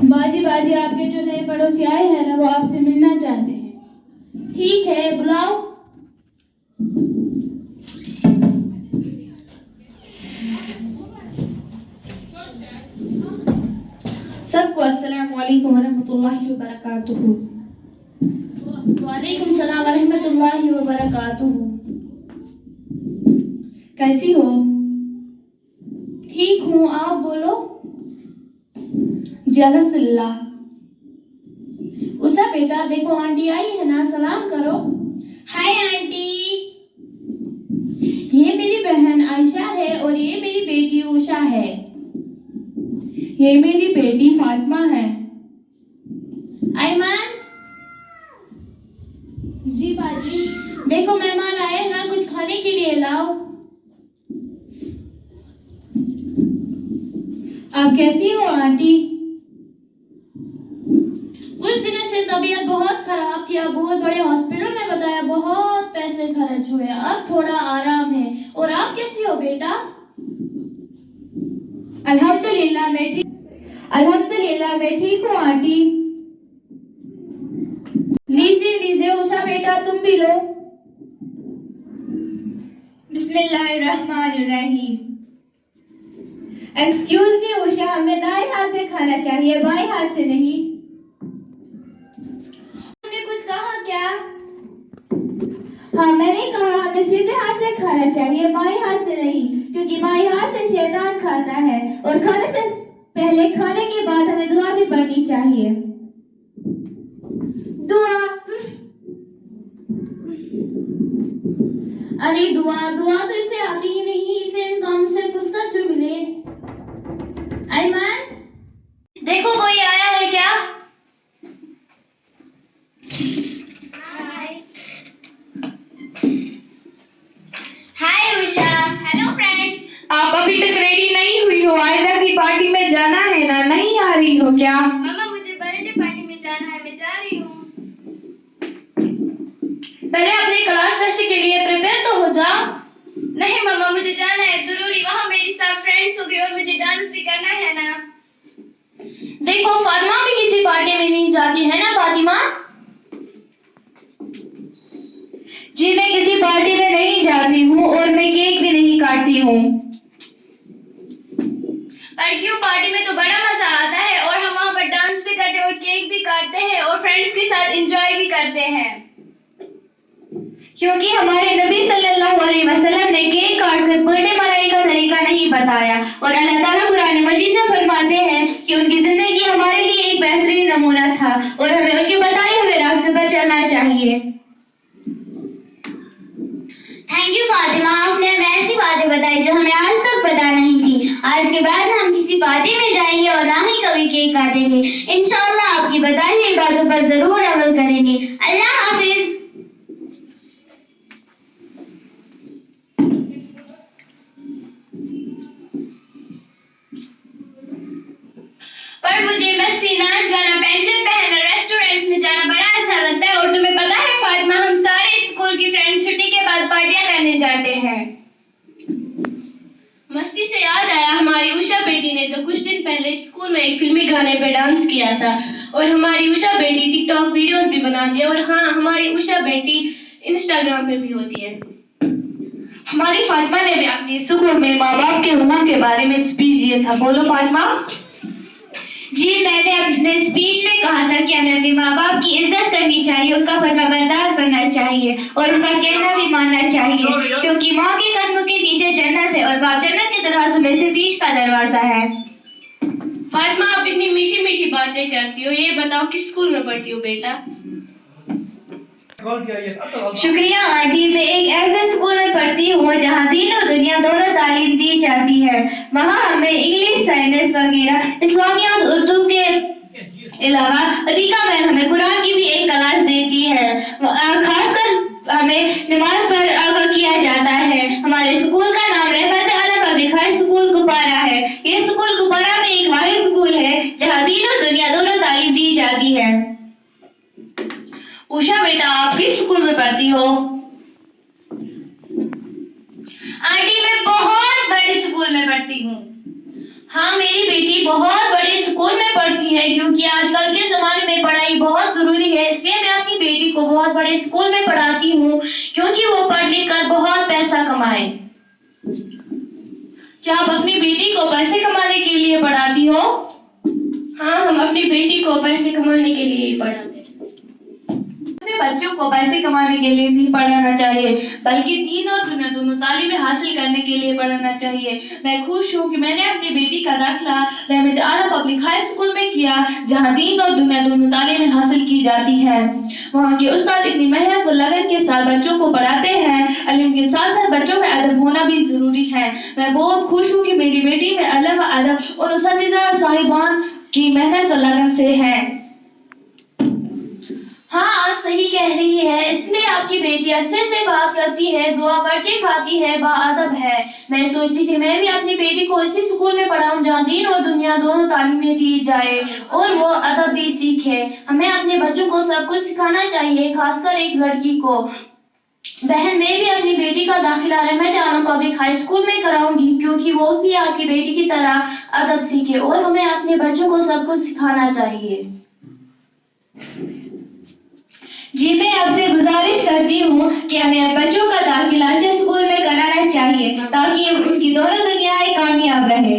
बाजी बाजी, आपके जो नए पड़ोसी आए हैं ना, वो आपसे मिलना चाहते हैं। ठीक है, बुलाओ। सबको अस्सलाम वालेकुम वरहमतुल्लाहि वबरकातुहू। वालेकुम सलाम वरहमतुल्लाहि वबरकातुहू। कैसी हो? ठीक हूँ, आप बोलो। जी अल्हम्दुलिल्लाह। उषा बेटा, देखो आंटी आई है ना, सलाम करो। Hi aunty. ये मेरी बहन आयशा है और ये मेरी बेटी उषा है। ये मेरी बेटी फातिमा है। आयमान। जी बाजी। देखो मेहमान आए हैं ना, कुछ खाने के लिए लाओ। आप कैसी हो आंटी? कुछ दिनों से तबीयत बहुत खराब थी, अब बहुत बड़े हॉस्पिटल में बताया, बहुत पैसे खर्च हुए, अब थोड़ा आराम है। और आप कैसी हो बेटा? अल्हम्दुलिल्लाह मैं ठीक हूँ आंटी। लीजिए लीजिए उषा बेटा, तुम भी लो। बिस्मिल्लाहिर्रहमानिर्रहीम। एक्सक्यूज मी उषा, हमें दाएं हाथ से खाना चाहिए, बाएं हाथ से नहीं। तुमने कुछ कहा क्या? हाँ मैंने कहा हमें सीधे हाथ से खाना चाहिए, बाएं हाथ से नहीं, क्योंकि बाएं हाथ से शैतान खाता है और खाने से पहले खाने के बाद हमें दुआ भी पढ़नी चाहिए। दुआ? अरे दुआ दुआ तो इसे आती ही नहीं, इसे इन काम से फुर्सत जो मिले। आयमान, देखो कोई आया है क्या? हाय उषा। Hello friends. आप अभी तक रेडी नहीं हुई हो, आयशा की पार्टी में जाना है ना, नहीं आ रही हो क्या? मम्मा मुझे बर्थडे पार्टी में जाना है, मैं जा रही हूँ। पहले अपने क्लास टेस्ट के लिए प्रिपेयर तो हो जा। नहीं मम्मा, मुझे जाना है जरूरी, वहाँ मेरी सब फ्रेंड्स होंगे और मुझे डांस भी करना है ना। देखो फातिमा भी किसी पार्टी में नहीं जाती है ना फातिमा? जी मैं किसी पार्टी में नहीं जाती हूँ और मैं केक भी नहीं काटती हूँ। लड़कियों पार्टी में तो बड़ा मजा आता है और हम वहाँ पर डांस भी करते हैं और केक भी काटते हैं और फ्रेंड्स के साथ एंजॉय भी करते हैं। क्योंकि हमारे नबी सल्लल्लाहु अलैहि वसल्लम ने केक काटकर बर्थडे मनाने का तरीका नहीं बताया और अल्लाह ताला कुरान मजीद में फरमाते हैं कि उनकी जिंदगी हमारे लिए एक बेहतरीन नमूना था और हमें उनके बताए हुए रास्ते पर चलना चाहिए। थैंक यू फातिमा, आपने हमें ऐसी बातें बताई जो हमें आज तक पता नहीं थी। आज के बाद हम किसी पार्टी में जाएंगे और ना ही कभी केक काटेंगे। इंशाल्लाह आपकी बताई हुई बातों पर जरूर अमल करेंगे। अल्लाह हाफिज। पर मुझे मस्ती, नाच गाना, पेंशन पहनना, रेस्टोरेंट्स में जाना बड़ा अच्छा लगता है। और तुम्हें पता है फातिमा, हम सारे स्कूल की फ्रेंड छुट्टी के बाद पार्टियां करने जाते हैं। मस्ती से याद आया, हमारी उषा बेटी ने तो कुछ दिन पहले स्कूल में एक फिल्मी गाने पे डांस किया था और हमारी उषा बेटी टिकटॉक वीडियोस भी बनाती है और हाँ, हमारी उषा बेटी इंस्टाग्राम पे भी होती है। हमारी फातिमा ने भी अपनी स्कूल में माँ बाप के हुकूक के बारे में स्पीच दिया था। बोलो फातिमा। जी मैंने अपने स्पीच में कहा था कि हमें अपने माँ बाप की इज्जत करनी चाहिए, उनका फरमाबरदार बनना चाहिए और उनका कहना भी मानना चाहिए, क्योंकि माँ के कदमों के नीचे जन्नत है और बाप जन्नत के दरवाजों में से बीच का दरवाजा है। फातिमा, आप इतनी मीठी मीठी बातें करती हो, ये बताओ किस स्कूल में पढ़ती हो बेटा? शुक्रिया आंटी, मैं एक ऐसे स्कूल में पढ़ती हूँ जहाँ दीन और दुनिया दोनों तालीम दी जाती है। वहाँ हमें इंग्लिश, साइंस वगैरह इस्लामियात, उर्दू के अलावा अतीका मैम हमें कुरान की भी एक क्लास देती है। खासकर हमें नमाज पर आगाह किया जाता है। हमारे स्कूल का नाम रहमत आला पब्लिक हाई स्कूल कुपवारा है। ये स्कूल कुपवारा में एक वाहिद स्कूल है जहाँ दीन और दुनिया दोनों तालीम दी जाती है। उषा बेटा, आप किस स्कूल में पढ़ती हो? आंटी मैं बहुत बड़े स्कूल में पढ़ती हूँ। हाँ, मेरी बेटी बहुत बड़े स्कूल में में पढ़ती है, क्योंकि आजकल के ज़माने में पढ़ाई बहुत ज़रूरी है। इसलिए मैं अपनी बेटी को बहुत बड़े स्कूल में पढ़ाती हूँ, क्योंकि वो पढ़ लिख कर बहुत पैसा कमाए। क्या आप अपनी बेटी को पैसे कमाने के लिए पढ़ाती हो? हाँ, हम अपनी बेटी को पैसे कमाने के लिए ही पढ़ाते हैं। अपने बच्चों को पैसे कमाने के लिए नहीं पढ़ाना चाहिए, बल्कि दीन और दुनिया दोनों तालीमें हासिल करने के लिए पढ़ाना चाहिए। मैं खुश हूँ कि मैंने अपनी बेटी का दाखिला रहमत आला पब्लिक हाई स्कूल में किया, जहाँ दीन और दुनिया दोनों तालीमें हासिल की जाती है। वहाँ के उस्ताद इतनी मेहनत व लगन के साथ बच्चों को पढ़ाते हैं। इल्म के साथ साथ बच्चों में अदब होना भी जरूरी है। मैं बहुत खुश हूँ कि मेरी बेटी में इल्म व अदब उन उस्तादिज़ा साहिबान की मेहनत व लगन से है। हाँ, आप सही कह रही है। इसलिए आपकी बेटी अच्छे से बात करती है, दुआ पढ़ के खाती है, बाअदब है। मैं सोचती थी मैं भी अपनी बेटी को इसी स्कूल में पढ़ाऊं जहाँ दीन और दुनिया दोनों तालीमें दी जाए और वो अदब भी सीखे। हमें अपने बच्चों को सब कुछ सिखाना चाहिए, खासकर एक लड़की को। बहन, मैं भी अपनी बेटी का दाखिला रहमत आलम पब्लिक हाई स्कूल में कराऊंगी, क्योंकि वो भी आपकी बेटी की तरह अदब सीखे और हमें अपने बच्चों को सब कुछ सिखाना चाहिए। जी, मैं आपसे गुजारिश करती हूँ कि हमें बच्चों का दाखिला अच्छे स्कूल में कराना चाहिए, ताकि उनकी दोनों दुनियाएं कामयाब रहे।